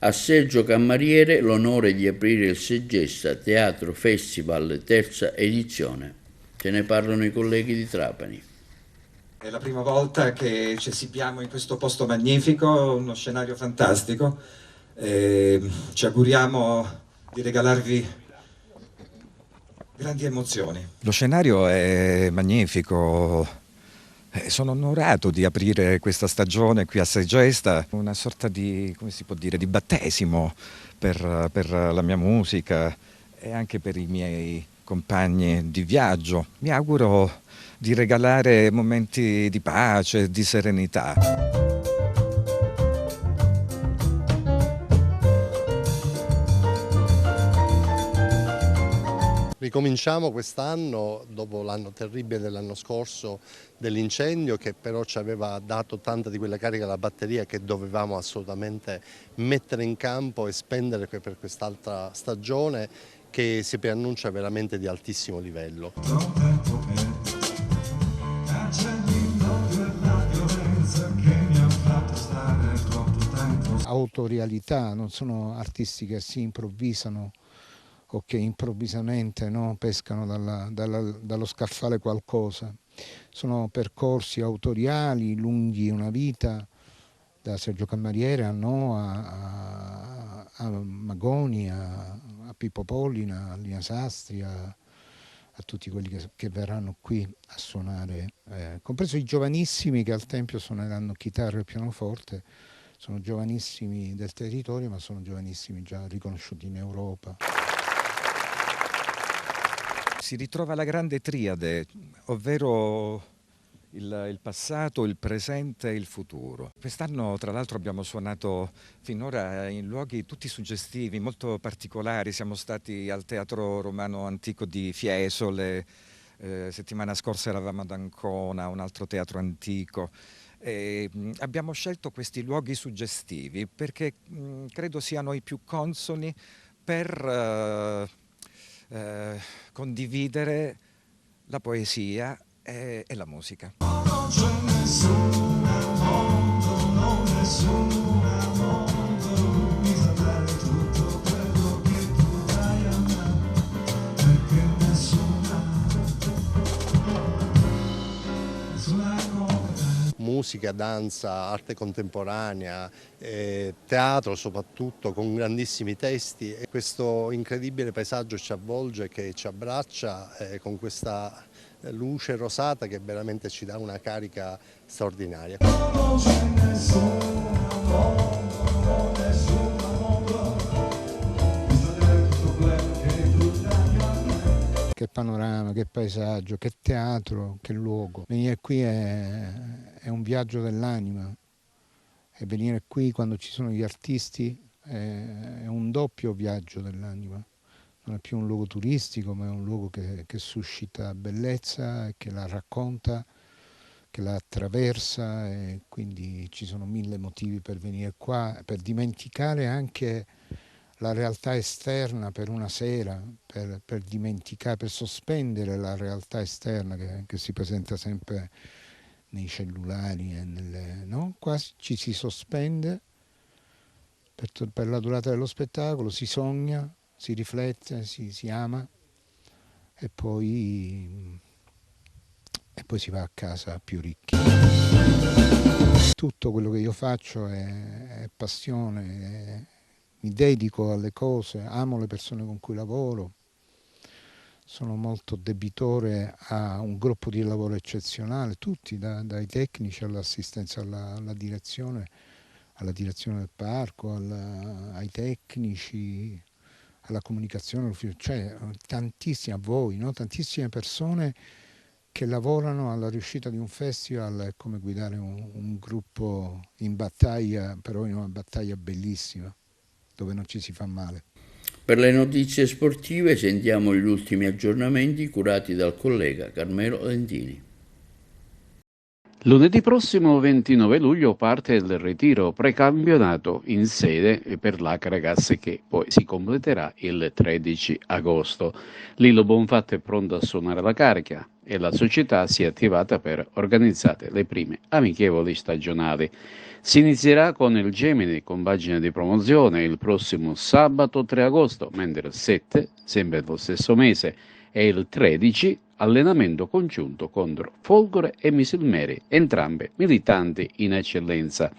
A Sergio Cammariere l'onore di aprire il Segesta Teatro Festival terza edizione. Ce ne parlano i colleghi di Trapani. È la prima volta che ci esibiamo in questo posto magnifico, uno scenario fantastico. Ci auguriamo di regalarvi grandi emozioni. Lo scenario è magnifico. Sono onorato di aprire questa stagione qui a Segesta, una sorta di, come si può dire, di battesimo per la mia musica e anche per i miei compagni di viaggio. Mi auguro di regalare momenti di pace, di serenità. Ricominciamo quest'anno, dopo l'anno terribile dell'anno scorso dell'incendio, che però ci aveva dato tanta di quella carica alla batteria che dovevamo assolutamente mettere in campo e spendere per quest'altra stagione che si preannuncia veramente di altissimo livello. Autorialità, non sono artisti che si improvvisano o che improvvisamente pescano dallo scaffale qualcosa. Sono percorsi autoriali lunghi una vita, da Sergio Cammariere a Noa, a Magoni, a Pippo Pollina, a Lina Sastri, a tutti quelli che verranno qui a suonare, compreso i giovanissimi che al Tempio suoneranno chitarra e pianoforte. Sono giovanissimi del territorio, ma sono giovanissimi già riconosciuti in Europa. Si ritrova la grande triade, ovvero il passato, il presente e il futuro. Quest'anno tra l'altro abbiamo suonato finora in luoghi tutti suggestivi, molto particolari. Siamo stati al Teatro Romano Antico di Fiesole, settimana scorsa eravamo ad Ancona, un altro teatro antico. Abbiamo scelto questi luoghi suggestivi perché credo siano i più consoni per condividere la poesia e la musica. Non c'è nessuno al mondo, non nessuno al mondo, mi sapere tutto quello che tu dai a me, perché nessuna come te. musica, danza, arte contemporanea, teatro soprattutto, con grandissimi testi, e questo incredibile paesaggio ci avvolge, che ci abbraccia con questa luce rosata che veramente ci dà una carica straordinaria. Che panorama, che paesaggio, che teatro, che luogo. Venire qui è un viaggio dell'anima, e venire qui quando ci sono gli artisti è un doppio viaggio dell'anima. Non è più un luogo turistico, ma è un luogo che suscita bellezza, che la racconta, che la attraversa, e quindi ci sono 1000 motivi per venire qua, per dimenticare anche la realtà esterna per una sera, per dimenticare, per sospendere la realtà esterna che si presenta sempre nei cellulari, no? Qua ci si sospende per la durata dello spettacolo, si sogna, si riflette, si ama, e poi si va a casa più ricchi. Tutto quello che io faccio è passione, mi dedico alle cose, amo le persone con cui lavoro, sono molto debitore a un gruppo di lavoro eccezionale, tutti, dai tecnici all'assistenza alla direzione del parco, ai tecnici, alla comunicazione, cioè tantissime, a voi, no? Tantissime persone che lavorano alla riuscita di un festival. È come guidare un gruppo in battaglia, però in una battaglia bellissima, dove non ci si fa male. Per le notizie sportive sentiamo gli ultimi aggiornamenti curati dal collega Carmelo Lentini. Lunedì prossimo 29 luglio parte il ritiro precampionato in sede per l'Acragas, che poi si completerà il 13 agosto. Lillo Bonfatto è pronto a suonare la carica e la società si è attivata per organizzare le prime amichevoli stagionali. Si inizierà con il Gemini, compagine di promozione, il prossimo sabato 3 agosto, mentre il 7, sempre dello stesso mese, e il 13, allenamento congiunto contro Folgore e Misilmeri, entrambe militanti in eccellenza.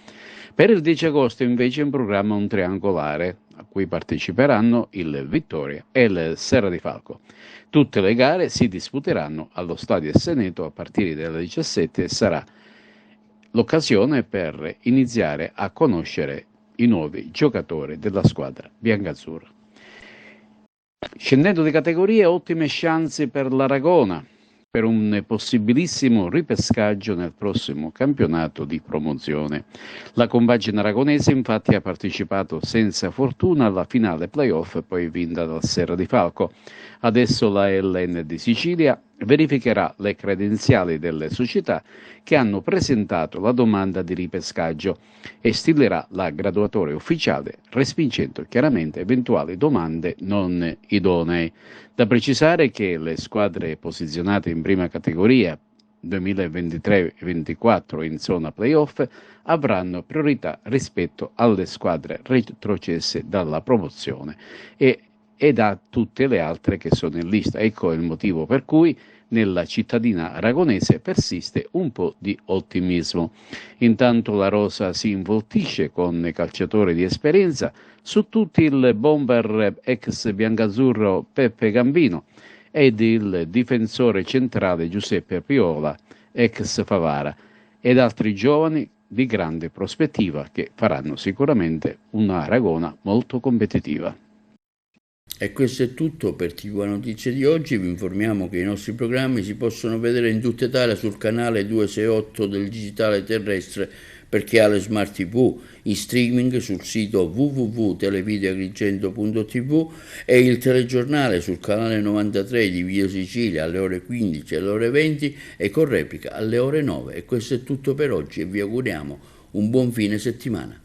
Per il 10 agosto invece è in programma un triangolare, a cui parteciperanno il Vittoria e il Serra di Falco. Tutte le gare si disputeranno allo Stadio Seneto a partire dalle 17 e sarà l'occasione per iniziare a conoscere i nuovi giocatori della squadra biancazzurra. Scendendo di categoria, ottime chance per l'Aragona per un possibilissimo ripescaggio nel prossimo campionato di promozione. La compagine aragonese infatti ha partecipato senza fortuna alla finale playoff, poi vinta dal Serra di Falco. Adesso la LN di Sicilia verificherà le credenziali delle società che hanno presentato la domanda di ripescaggio e stilerà la graduatoria ufficiale, respingendo chiaramente eventuali domande non idonee. Da precisare che le squadre posizionate in prima categoria 2023-24 in zona playoff avranno priorità rispetto alle squadre retrocesse dalla promozione e da tutte le altre che sono in lista. Ecco il motivo per cui nella cittadina aragonese persiste un po' di ottimismo. Intanto la rosa si involtisce con calciatori di esperienza, su tutti il bomber ex biancazzurro Peppe Gambino ed il difensore centrale Giuseppe Piola, ex Favara, ed altri giovani di grande prospettiva che faranno sicuramente una Aragona molto competitiva. E questo è tutto per TV Notizie di oggi. Vi informiamo che i nostri programmi si possono vedere in tutta Italia sul canale 268 del digitale terrestre per chi ha le smart TV, in streaming sul sito www.televideoagrigento.tv e il telegiornale sul canale 93 di Video Sicilia alle ore 15 e alle ore 20 e con replica alle ore 9. E questo è tutto per oggi e vi auguriamo un buon fine settimana.